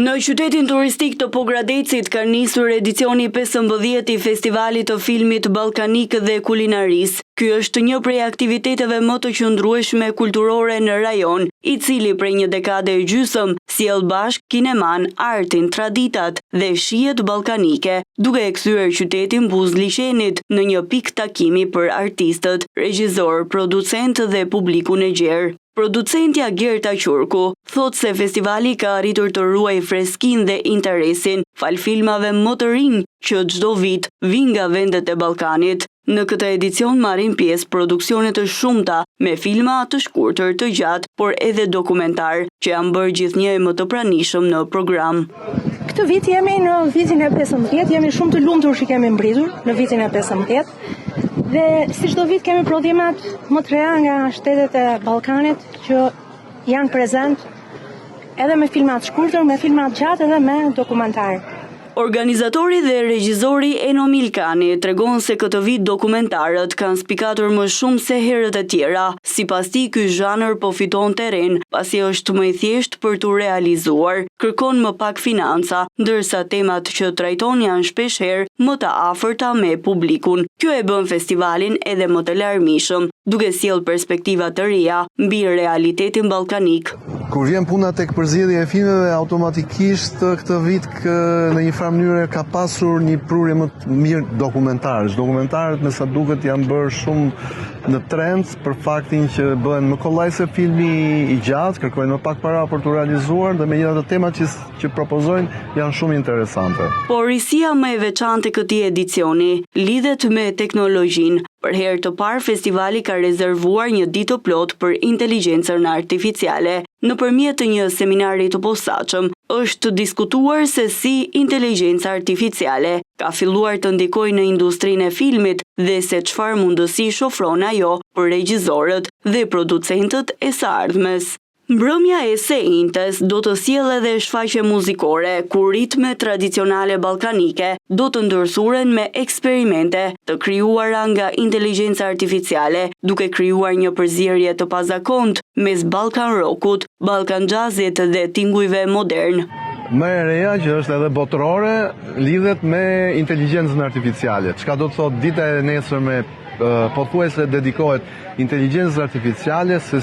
Në qytetin turistik të Pogradecit ka nisur edicioni 15 i Festivalit të Filmit Ballkanik dhe Kulinaris. Ky është një prej aktiviteteve më të qëndrueshme kulturore në rajon, i cili prej një dekade e gjysmë sjell bashk kineman, artin, traditat dhe shijet ballkanike, duke e kthyer qytetin buzliqenit në një pikë takimi për artistët, regjisor, producent dhe publikun e gjerë. Producentja Gerta Qurku thot se festivali ka arritur të ruaj freskinë dhe interesin fal filmave më të rinj që çdo vit vijnë nga vendet e Ballkanit. Në këtë edicion marrin pjesë produksione të shumta me filma të shkurtër, të gjatë, por edhe dokumentar, që janë bërë gjithnjë më të pranishëm në program. Këtë vit jemi në vitin e 15, jemi shumë të lumtur që kemi mbritur në vitin e 15. Dhe si çdo vit kemi prodhimet më të reja nga shtetet e Ballkanit që janë prezent edhe me filma të shkurtër, me filma të gjatë edhe me dokumentar. Organizatori dhe regjizori Eno Milkani tregon se këtë vit dokumentarët kanë spikatur më shumë se herët e tjera. Sipas tij, ky zhanër po fiton terren, pasi është më i thjeshtë për tu realizuar, kërkon më pak financa, ndërsa temat që trajton janë shpeshherë më të afërta me publikun. Kjo e bën festivalin edhe më të larmishëm, duke sjell perspektiva të reja mbi realitetin ballkanik. Kur vjen puna tek përzgjedhja e filmeve, automatikisht këtë vit në një farë mënyrë ka pasur një prurje më të mirë dokumentarësh. Dokumentarët me sa duket janë bërë shumë në trend për faktin që bëhen më kollaj se filmi i gjatë, kërkojnë më pak para për të realizuar dhe megjithatë temat që propozojnë janë shumë interesante. Por risia më e veçantë e këtij edicioni lidhet me teknologjinë. Për herë të parë, festivali ka rezervuar një ditë të plotë për inteligjencën artificiale. Nëpërmjet një seminari të posaçëm, është diskutuar se si inteligjenca artificiale ka filluar të ndikojë në industrinë e filmit dhe se çfarë mundësi ofron ajo për regjisorët dhe producentët e së ardhmes. Mbrëmja e Seintes do të sjellë edhe shfaqje muzikore, ku ritme tradicionale ballkanike do të ndërthuren me eksperimente të krijuara nga inteligjenca artificiale, duke krijuar një përzierje të pazakontë mes Balkan Rockut, Balkan Jazzit dhe tingujve modern. Më e reja që është edhe botërore lidhet me inteligjencën artificiale. Çka do të thotë dita e nesërme pothuajse dedikohet inteligjencës artificiale, se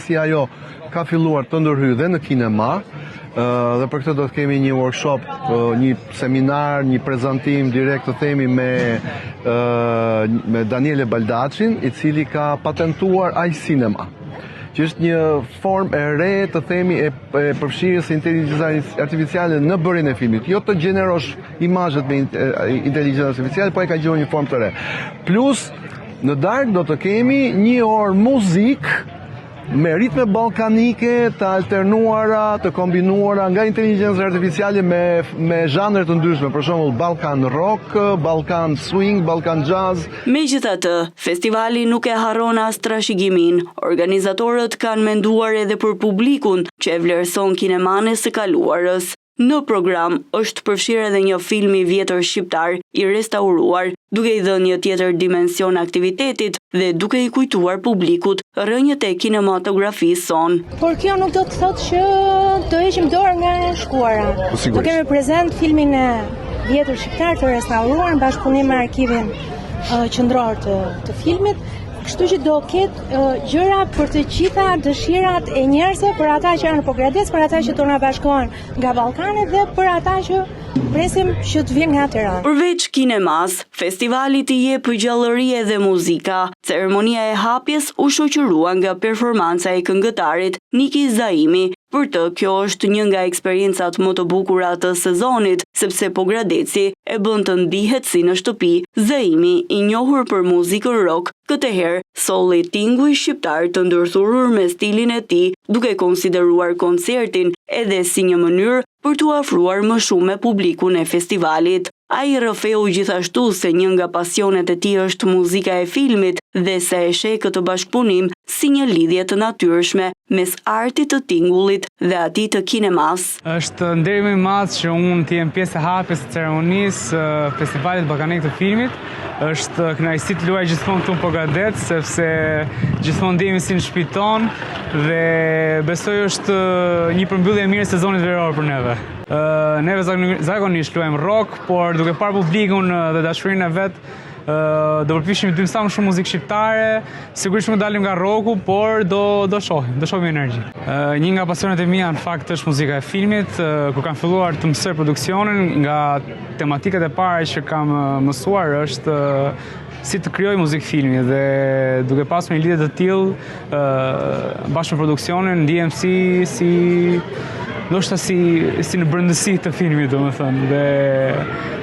si ajo ka filluar të ndërhyjë dhe në kinema, dhe për këtë do të kemi një workshop, një seminar, një prezantim direkt të themi me Daniele Baldacin, i cili ka patentuar iCinema, që është një formë e re të themi e përfshirjes së inteligjencës artificiale në bërjen e filmit. Jo të gjenerosh imazhet me inteligjencë artificiale, po e ka gjetur një formë të re. Plus, në darkë do të kemi një orë muzikë me ritme ballkanike të alternuara, të kombinuara nga inteligjenca artificiale me zhanre të ndryshme, për shembull Balkan Rock, Balkan Swing, Balkan Jazz. Megjithatë, festivali nuk e harron as trashëgimin. Organizatorët kanë menduar edhe për publikun që e vlerëson kinemanë së kaluarës. Në program është përfshirë edhe një film i vjetër shqiptar i restauruar, duke i dhënë një tjetër dimension aktivitetit dhe duke i kujtuar publikut rrënjët e kinematografisë son. Por kjo nuk do të thotë që do heqim dorë nga e shkuara. Do kemi prezent filmin e vjetër shqiptar të restauruar në bashkëpunim me arkivin qendror të filmit. Kështu që do ketë gjëra për të gjitha dëshirat e njerëzve, për ata që janë në Pogradec, për ata që do na bashkohen nga Ballkanit dhe për ata që presim që të vinë nga Tirana. Përveç kinemas, festivali i jep gjallëri edhe muzika. Ceremonia e hapjes u shoqërua nga performanca e këngëtarit Niki Zaimi. Për të, kjo është një nga eksperiencat më të bukura të sezonit, sepse Pogradeci e bën të ndihet si në shtëpi. Zaimi, i njohur për muzikën rock, këtë herë solli tinguj shqiptar të ndërthurur me stilin e tij, duke konsideruar koncertin edhe si një mënyrë për t'u afruar më shumë me publikun e festivalit. Ai rrëfeu gjithashtu se një nga pasionet e tij është muzika e filmit dhe se e sheh këtë bashkëpunim si një lidhje të natyrshme mes artit të tingullit dhe atij të kinemas. Është nderi më i madh që unë të jem pjesë e hapjes së ceremonisë Festivalit Ballkanik të Filmit. Është kënaqësi të luaj gjithmonë këtu në Pogradet, sepse gjithmonë ndihemi si në shtëpi tonë dhe besoj është një përmbyllje e mirë e sezonit veror për neve. Neve zakonisht luajmë rock, por duke parë publikun dhe dashurinë e vet, do përpiqemi të sa më shumë muzikë shqiptare, sigurisht nuk dalim nga rocku, por do shohim energji. Një nga pasionet e mia në fakt është muzika e filmit, ku kam filluar të mësoj produksionin, nga tematikat e para që kam mësuar është si të krijoj muzikë filmi dhe duke pasur një lidhje të tillë bashkë me produksionin, ndihem ndoshta si në brendësi të filmit, domethënë, dhe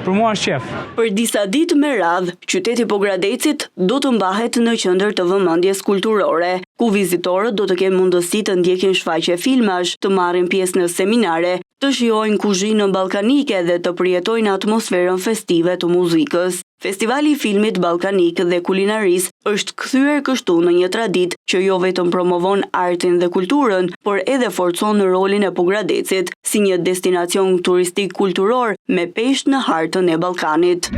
për mua është qef. Për disa ditë me radhë, qyteti Pogradecit do të mbahet në qendër të vëmendjes kulturore, ku vizitorët do të kenë mundësi të ndjekin shfaqje filmash, të marrin pjesë në seminare, të shijojnë kuzhinën ballkanike dhe të përjetojnë atmosferën festive të muzikës. Festivali i filmit ballkanik dhe kulinarisë është kthyer kështu në një traditë që jo vetëm promovon artin dhe kulturën, por edhe forcon rolin e Pogradecit si një destinacion turistik kulturor me peshë në hartën e Ballkanit.